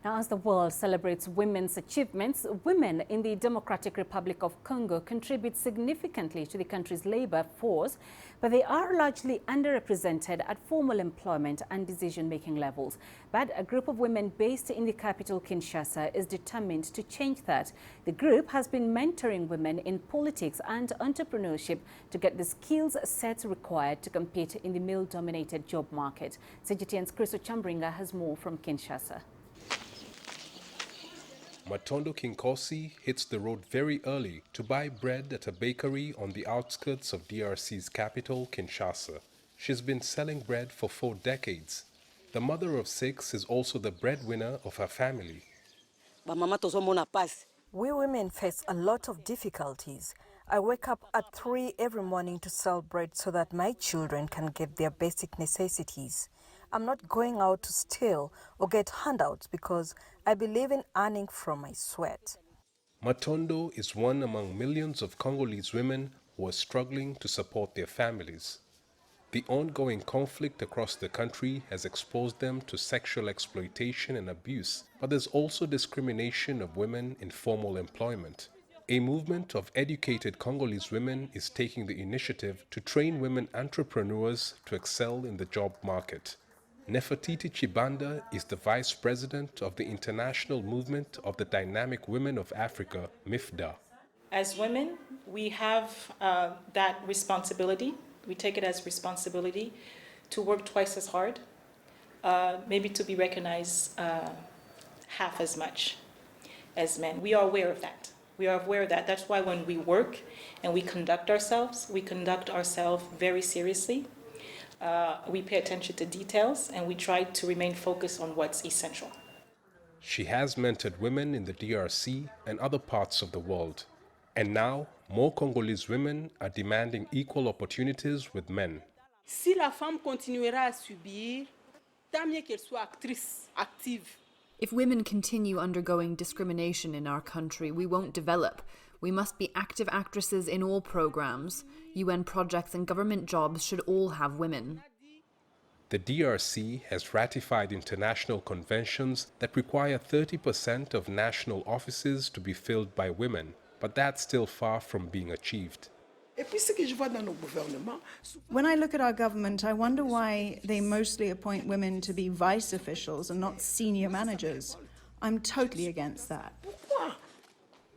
Now, as the world celebrates women's achievements, women in the Democratic Republic of Congo contribute significantly to the country's labor force, but they are largely underrepresented at formal employment and decision-making levels. But a group of women based in the capital, Kinshasa, is determined to change that. The group has been mentoring women in politics and entrepreneurship to get the skill sets required to compete in the male-dominated job market. CGTN's Chris Ochambringa has more from Kinshasa. Matondo Kinkosi hits the road very early to buy bread at a bakery on the outskirts of DRC's capital, Kinshasa. She's been selling bread for 4 decades. The mother of 6 is also the breadwinner of her family. We women face a lot of difficulties. I wake up at 3 every morning to sell bread so that my children can get their basic necessities. I'm not going out to steal or get handouts because I believe in earning from my sweat. Matondo is one among millions of Congolese women who are struggling to support their families. The ongoing conflict across the country has exposed them to sexual exploitation and abuse, but there's also discrimination of women in formal employment. A movement of educated Congolese women is taking the initiative to train women entrepreneurs to excel in the job market. Nefertiti Chibanda is the vice president of the International Movement of the Dynamic Women of Africa, MIFDA. As women, we have that responsibility. We take it as responsibility to work twice as hard, maybe to be recognized half as much as men. We are aware of that. We are aware of that. That's why when we work and we conduct ourselves very seriously. We pay attention to details and we try to remain focused on what's essential. She has mentored women in the DRC and other parts of the world. And now, more Congolese women are demanding equal opportunities with men. Si la femme continuera à subir, tant mieux qu'elle soit active. If women continue undergoing discrimination in our country, we won't develop. We must be active actresses in all programs. UN projects and government jobs should all have women. The DRC has ratified international conventions that require 30% of national offices to be filled by women, but that's still far from being achieved. When I look at our government, I wonder why they mostly appoint women to be vice officials and not senior managers. I'm totally against that.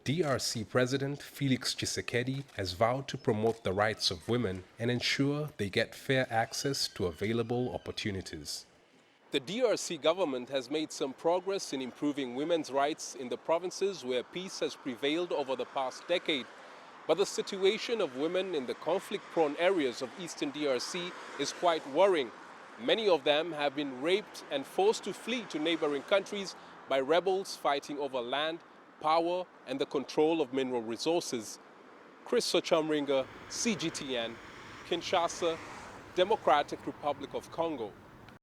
DRC President Felix Tshisekedi has vowed to promote the rights of women and ensure they get fair access to available opportunities. The DRC government has made some progress in improving women's rights in the provinces where peace has prevailed over the past decade. But the situation of women in the conflict-prone areas of eastern DRC is quite worrying. Many of them have been raped and forced to flee to neighboring countries by rebels fighting over land, power, and the control of mineral resources. Chris Ochambringa, CGTN, Kinshasa, Democratic Republic of Congo.